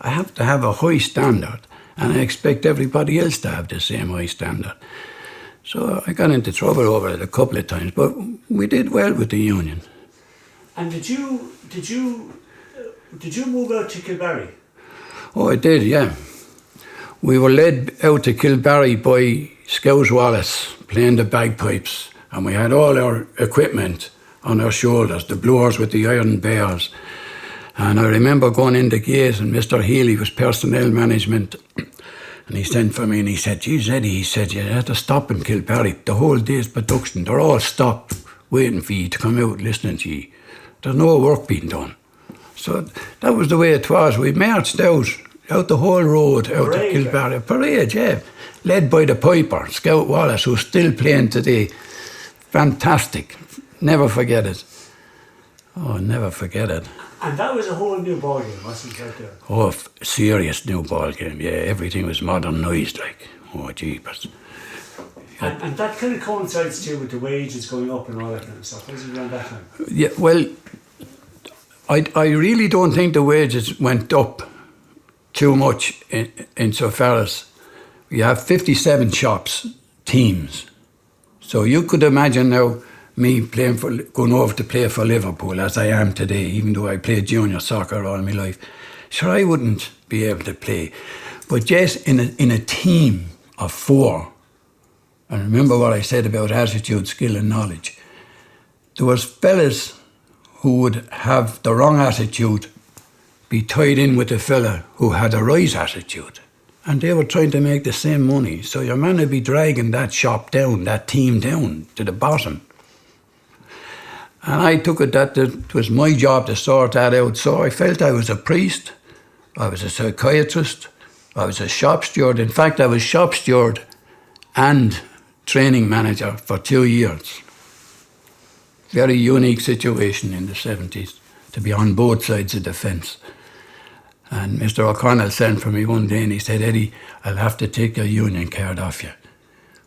I have to have a high standard, and I expect everybody else to have the same high standard. So I got into trouble over it a couple of times, but we did well with the union. And did you move out to Kilbarry? Oh, I did, yeah. We were led out to Kilbarry by Scouse Wallace playing the bagpipes, and we had all our equipment on our shoulders, the blowers with the iron bars. And I remember going in the gate, and Mr. Healy was personnel management, and he sent for me and he said, geez, Eddie, he said, you had to stop in Kilbarry. The whole day's production, they're all stopped waiting for you to come out listening to you. There's no work being done. So that was the way it was. We marched out the whole road, out to Kilbarry. A parade, yeah. Led by the piper, Scout Wallace, who's still playing today. Fantastic. Never forget it. Oh, never forget it. And that was a whole new ballgame, wasn't it, out there? Oh, serious new ballgame, yeah. Everything was modernised, like. Oh, jeepers. And that kind of coincides too with the wages going up and all that kind of stuff, isn't it, around that time? Yeah, well, I really don't think the wages went up too much insofar as we have 57 shops, teams. So you could imagine now me going over to play for Liverpool as I am today, even though I played junior soccer all my life. Sure, I wouldn't be able to play. But yes, in a team of 4, and remember what I said about attitude, skill and knowledge, there was fellas who would have the wrong attitude be tied in with a fella who had a right attitude. And they were trying to make the same money. So your man would be dragging that shop down, that team down to the bottom. And I took it that it was my job to sort that out. So I felt I was a priest, I was a psychiatrist, I was a shop steward. In fact, I was shop steward and training manager for 2 years. Very unique situation in the 70s to be on both sides of the fence. And Mr. O'Connell sent for me one day and he said, Eddie, I'll have to take your union card off you,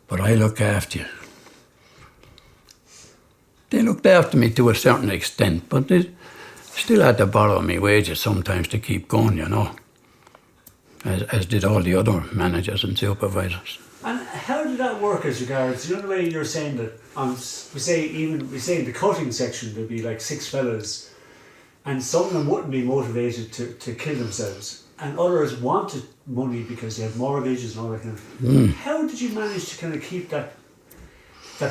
but I look after you. They looked after me to a certain extent, but they still had to borrow me wages sometimes to keep going, you know, as did all the other managers and supervisors. And how did that work as regards, you know the way you're saying that, we say in the cutting section there'd be like 6 fellas, and some of them wouldn't be motivated to kill themselves, and others wanted money because they had mortgages and all that kind of thing. How did you manage to kind of keep that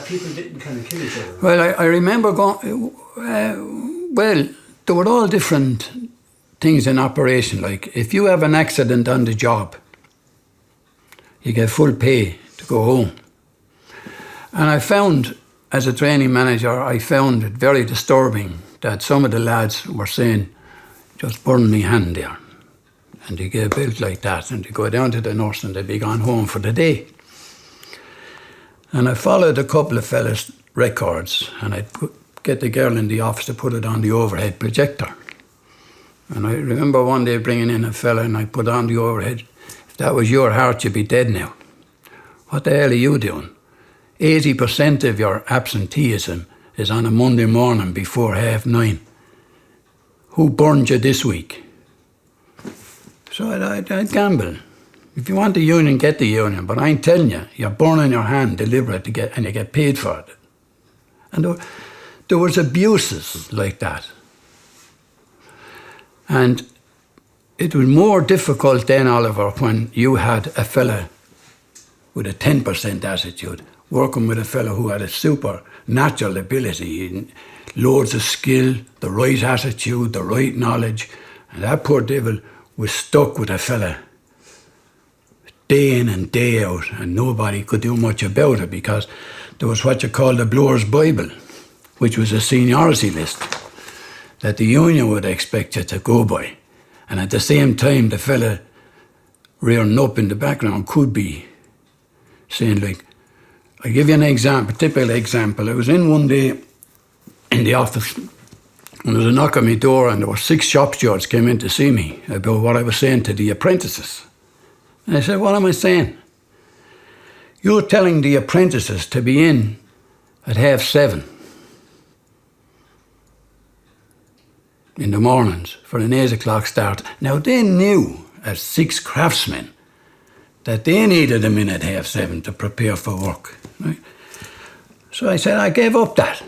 people didn't kind of kill each other? Well, I remember going, well, there were all different things in operation. Like if you have an accident on the job, you get full pay to go home. And I found, as a training manager, I found it very disturbing that some of the lads were saying, just burn me hand there. And they get built like that, and they go down to the nurse and they'd be gone home for the day. And I followed a couple of fellas' records, and I'd get the girl in the office to put it on the overhead projector. And I remember one day bringing in a fella, and I put on the overhead, if that was your heart, you'd be dead now. What the hell are you doing? 80% of your absenteeism is on a Monday morning before 9:30. Who burned you this week? So I'd gamble. If you want the union, get the union. But I'm telling you, you're burning your hand deliberate and you get paid for it. And there was abuses like that. And it was more difficult then, Oliver, when you had a fella with a 10% attitude working with a fellow who had a supernatural ability, loads of skill, the right attitude, the right knowledge. And that poor devil was stuck with a fella day in and day out, and nobody could do much about it because there was what you call the Blower's Bible, which was a seniority list that the union would expect you to go by. And at the same time, the fella rearing up in the background could be saying, like, I'll give you an example, typical example. I was in one day in the office, and there was a knock on my door, and there were 6 shop stewards came in to see me about what I was saying to the apprentices. And I said, what am I saying? You're telling the apprentices to be in at 7:30 in the mornings for an 8 o'clock start. Now, they knew as 6 craftsmen that they needed them in at 7:30 to prepare for work. Right? So I said, I gave up that.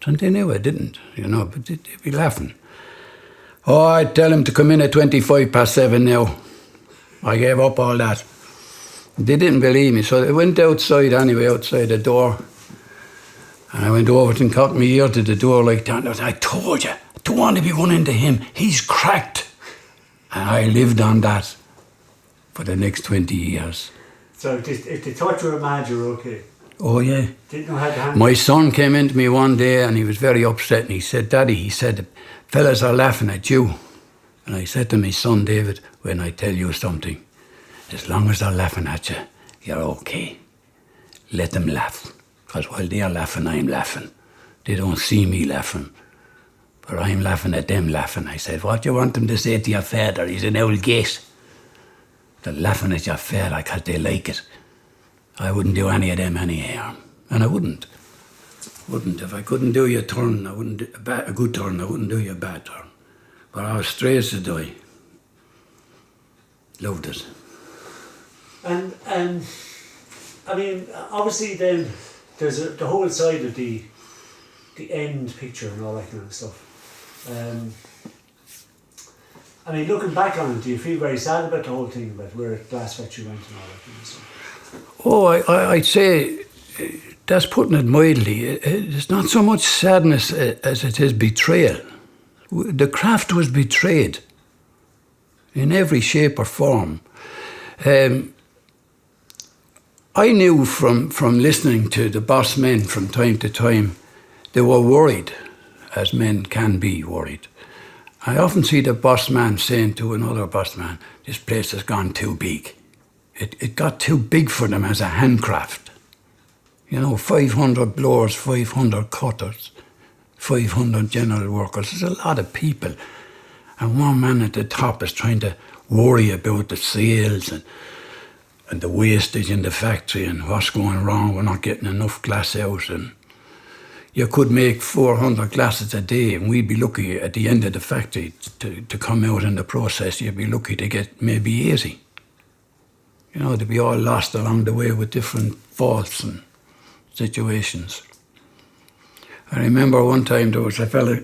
And they knew I didn't, you know, but they'd be laughing. Oh, I'd tell them to come in at 7:25 now. I gave up all that. They didn't believe me, so they went outside anyway, outside the door. And I went over and cocked my ear to the door like that. And I told you, I don't want to be one into him. He's cracked. And I lived on that for the next 20 years. So if they thought you were mad, you were okay? Oh, yeah. Didn't know how to handle it? My son came into me one day and he was very upset. And he said, Daddy, he said, fellas are laughing at you. And I said to my son, David, when I tell you something, as long as they're laughing at you, you're okay. Let them laugh. Because while they're laughing, I'm laughing. They don't see me laughing. But I'm laughing at them laughing. I said, what do you want them to say to your father? He's an old gate. They're laughing at your father because they like it. I wouldn't do any of them any harm. And I wouldn't. If I couldn't do you a turn, I wouldn't do a good turn, I wouldn't do you a bad turn. But I was straight as a die. Loved it. And I mean, obviously then there's the whole side of the end picture and all that kind of stuff. I mean, looking back on it, do you feel very sad about the whole thing, about where Glass Factory went and all that kind of stuff? Oh, I'd say that's putting it mildly. It's not so much sadness as it is betrayal. The craft was betrayed in every shape or form. I knew from listening to the boss men from time to time, they were worried, as men can be worried. I often see the boss man saying to another boss man, this place has gone too big. It got too big for them as a handcraft. 500 blowers, 500 cutters, 500 general workers. There's a lot of people. And one man at the top is trying to worry about the sales and the wastage in the factory and what's going wrong. We're not getting enough glass out. And you could make 400 glasses a day, and we'd be lucky at the end of the factory to come out in the process. You'd be lucky to get maybe 80. They'd be all lost along the way with different faults and situations. I remember one time there was a fella,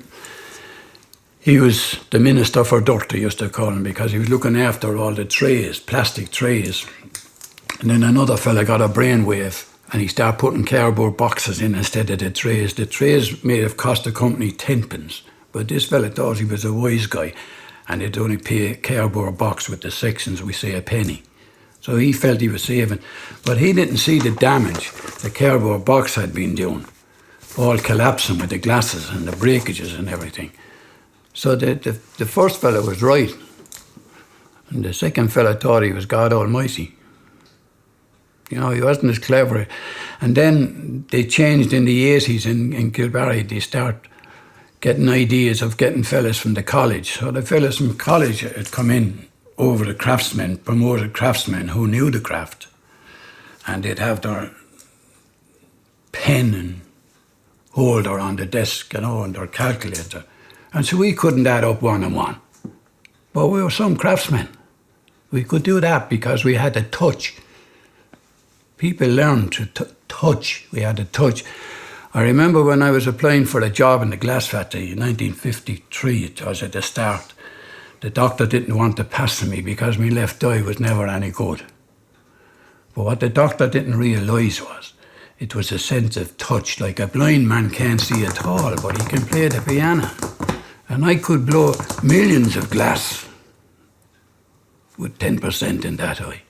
he was the minister for dirt, they used to call him, because he was looking after all the trays, plastic trays. And then another fella got a brainwave, and he started putting cardboard boxes in instead of the trays. The trays may have cost the company 10 pence, but this fella thought he was a wise guy, and they'd only pay a cardboard box with the sections, we say a penny. So he felt he was saving, but he didn't see the damage the cardboard box had been doing, all collapsing with the glasses and the breakages and everything. So the first fella was right, and the second fella thought he was God Almighty. He wasn't as clever. And then they changed in the 80s in Kilbarry. They start getting ideas of getting fellas from the college. So the fellas from college had come in over the craftsmen, promoted craftsmen who knew the craft. And they'd have their pen and holder on the desk, and their calculator. And so we couldn't add up 1 and 1. But we were some craftsmen. We could do that because we had a touch. People learned to touch. We had a touch. I remember when I was applying for a job in the glass factory in 1953, it was at the start. The doctor didn't want to pass me because my left eye was never any good. But what the doctor didn't realise was, it was a sense of touch. Like a blind man can't see at all, but he can play the piano. And I could blow millions of glass with 10% in that eye.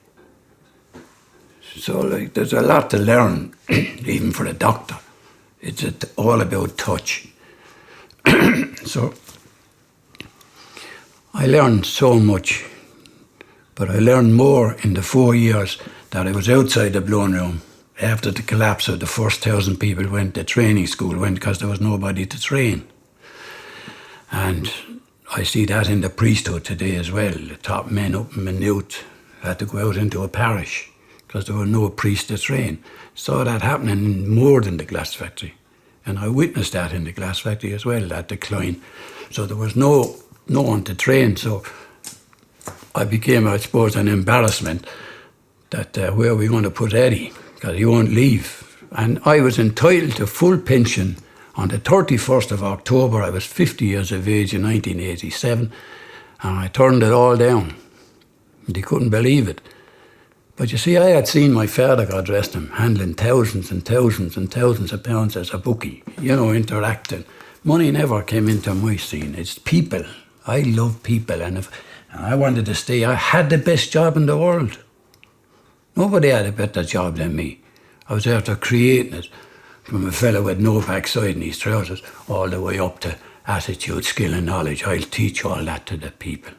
So there's a lot to learn, even for a doctor. It's all about touch. So I learned so much, but I learned more in the 4 years that I was outside the blowing room. After the collapse of the first 1,000 people went to training school, because there was nobody to train. And I see that in the priesthood today as well. The top men up in Maynooth had to go out into a parish because there were no priests to train. Saw that happening more than the glass factory. And I witnessed that in the glass factory as well, that decline. So there was no one to train. So I became, I suppose, an embarrassment that where are we going to put Eddie? Because he won't leave. And I was entitled to full pension on the 31st of October. I was 50 years of age in 1987, and I turned it all down. And they couldn't believe it. But you see, I had seen my father, God rest him, handling thousands and thousands and thousands of pounds as a bookie, interacting. Money never came into my scene. It's people. I love people, and I wanted to stay. I had the best job in the world. Nobody had a better job than me. I was after creating it, from a fellow with no backside in his trousers all the way up to attitude, skill and knowledge. I'll teach all that to the people.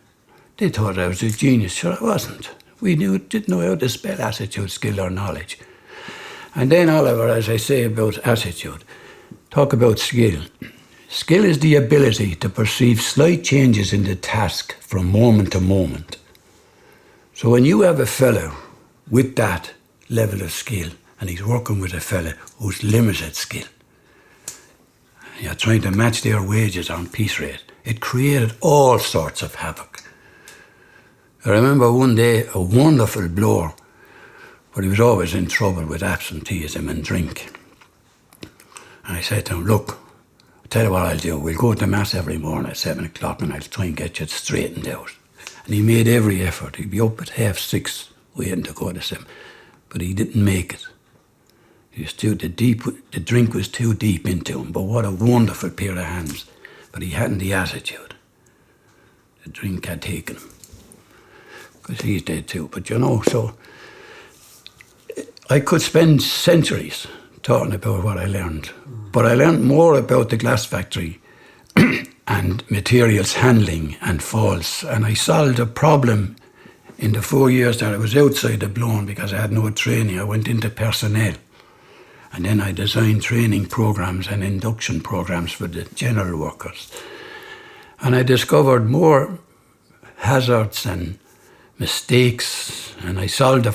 They thought I was a genius. Sure, I wasn't. We didn't know how to spell attitude, skill or knowledge. And then, Oliver, as I say about attitude, talk about skill. Skill is the ability to perceive slight changes in the task from moment to moment. So when you have a fellow with that level of skill, and he's working with a fella who's limited skill, you're trying to match their wages on piece rate, it created all sorts of havoc. I remember one day a wonderful blower, but he was always in trouble with absenteeism and drink. And I said to him, look, I'll tell you what I'll do. We'll go to Mass every morning at 7 o'clock and I'll try and get you straightened out. And he made every effort. He'd be up at 6:30 waiting to go to 7. But he didn't make it. He was the drink was too deep into him. But what a wonderful pair of hands. But he hadn't the attitude. The drink had taken him. Because he's dead too. But so I could spend centuries talking about what I learned. But I learned more about the glass factory and materials handling and faults. And I solved a problem in the 4 years that I was outside the blown because I had no training. I went into personnel. And then I designed training programs and induction programs for the general workers. And I discovered more hazards and mistakes, and I solved a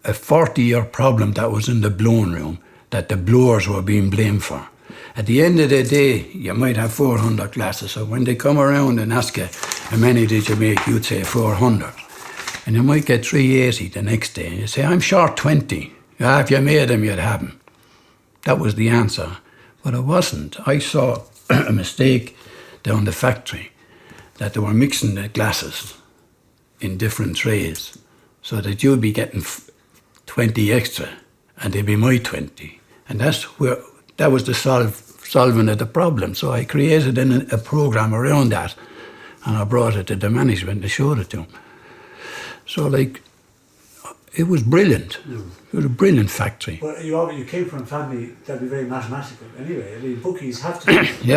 40-year problem that was in the blown room that the blowers were being blamed for. At the end of the day, you might have 400 glasses, so when they come around and ask you, how many did you make, you'd say 400. And you might get 380 the next day, and you say, I'm short 20. Yeah, if you made them, you'd have them. That was the answer. But it wasn't. I saw a mistake down the factory that they were mixing the glasses in different trays so that you'd be getting 20 extra and they'd be my 20. And that was the solving of the problem. So I created a program around that and I brought it to the management and showed it to them. So it was brilliant. It was a brilliant factory. Well, you came from a family that'd be very mathematical anyway. I mean, bookies have to be... You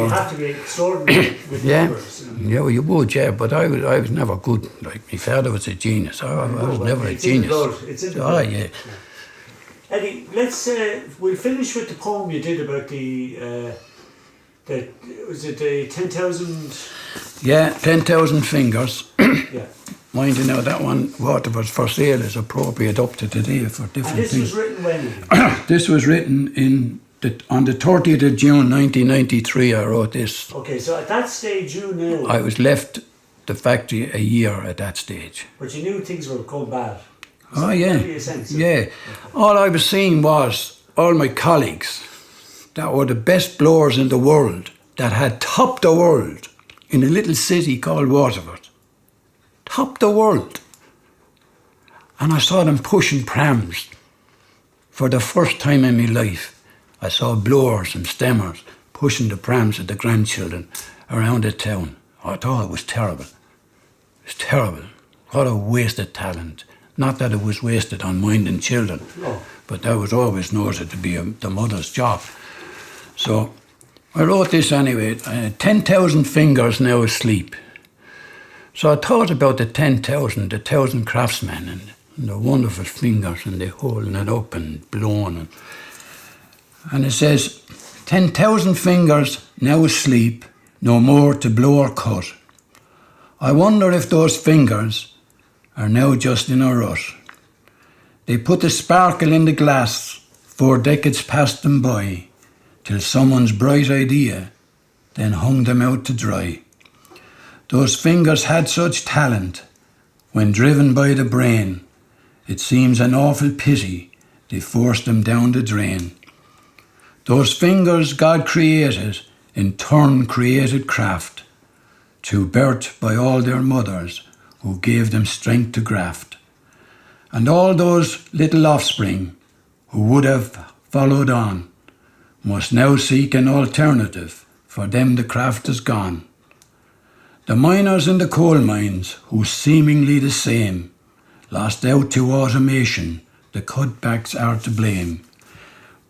have to be extraordinary with numbers. Yeah, well, you would, yeah, but I was never good. Like, my father was a genius. I was never a genius. It's in the blood. Yeah. Eddie, we'll finish with the poem you did about was it the 10,000... Yeah, 10,000 fingers. Yeah. Mind you now, that one, Waterford's for sale, is appropriate up to today for different things. And this was written when? This was written on the 30th of June 1993, I wrote this. Okay, so at that stage you knew... I was left the factory a year at that stage. But you knew things were going bad. Oh, yeah. Yeah. All I was seeing was all my colleagues that were the best blowers in the world, that had topped the world in a little city called Waterford. Topped the world. And I saw them pushing prams. For the first time in my life, I saw blowers and stemmers pushing the prams of the grandchildren around the town. I thought it was terrible. It was terrible. What a wasted talent. Not that it was wasted on minding children, but that was always noted to be the mother's job. So I wrote this anyway, 10,000 fingers now asleep. So I thought about the 10,000, the 1,000 craftsmen and the wonderful fingers and they holding it up and blowing. And it says, 10,000 fingers now asleep, no more to blow or cut. I wonder if those fingers are now just in a rut. They put the sparkle in the glass, 4 decades passed them by, till someone's bright idea then hung them out to dry. Those fingers had such talent, when driven by the brain, it seems an awful pity they forced them down the drain. Those fingers God created, in turn created craft, to birth by all their mothers, who gave them strength to graft. And all those little offspring, who would have followed on, must now seek an alternative, for them the craft is gone. The miners in the coal mines, who seemingly the same, lost out to automation, the cutbacks are to blame.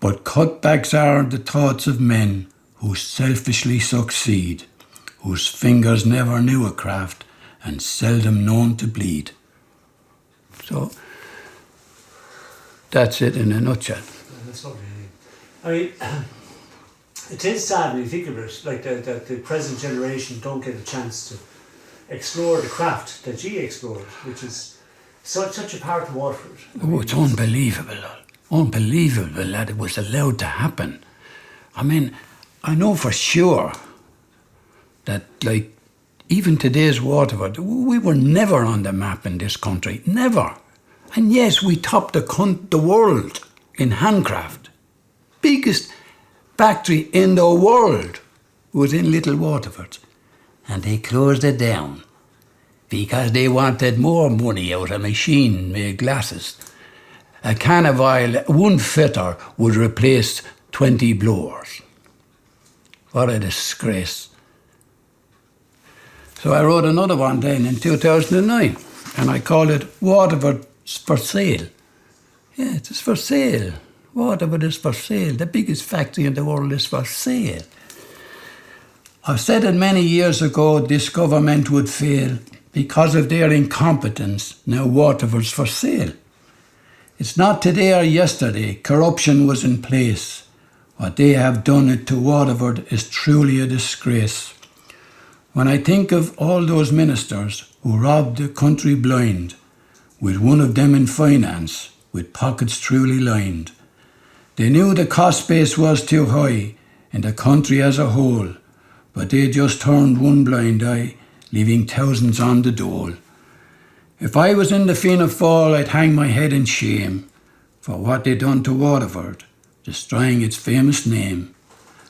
But cutbacks are the thoughts of men who selfishly succeed, whose fingers never knew a craft and seldom known to bleed. So, that's it in a nutshell. That's lovely. I mean, it is sad when you think of it, like that the present generation don't get a chance to explore the craft that you explored, which is such a part of Waterford. Oh, it's unbelievable. Unbelievable that it was allowed to happen. I mean, I know for sure that, like, even today's Waterford, we were never on the map in this country. Never. And yes, we topped the world in handcraft. Biggest factory in the world was in Little Waterford. And they closed it down because they wanted more money out of machine-made glasses. A can of oil, one fitter would replace 20 blowers. What a disgrace. So I wrote another one then in 2009, and I called it Waterford's for Sale. Yeah, it's for sale. Waterford is for sale. The biggest factory in the world is for sale. I've said it many years ago, this government would fail. Because of their incompetence, now Waterford's for sale. It's not today or yesterday, corruption was in place. What they have done it to Waterford is truly a disgrace. When I think of all those ministers who robbed the country blind, with one of them in finance, with pockets truly lined. They knew the cost base was too high in the country as a whole, but they just turned one blind eye, leaving thousands on the dole. If I was in the Fianna Fáil, I'd hang my head in shame for what they done to Waterford, destroying its famous name.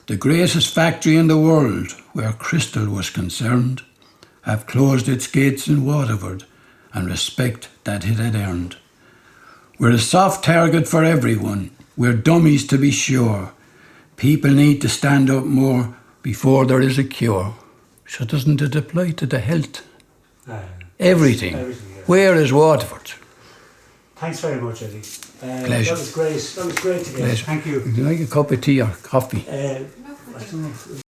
The greatest factory in the world, where crystal was concerned, have closed its gates in Waterford, and respect that it had earned. We're a soft target for everyone, we're dummies to be sure. People need to stand up more before there is a cure. So doesn't it apply to the health? Everything. Yeah. Where is Waterford? Thanks very much, Eddie. Pleasure. That was great to get. Pleasure. Thank you. Would you like a cup of tea or coffee? I don't know.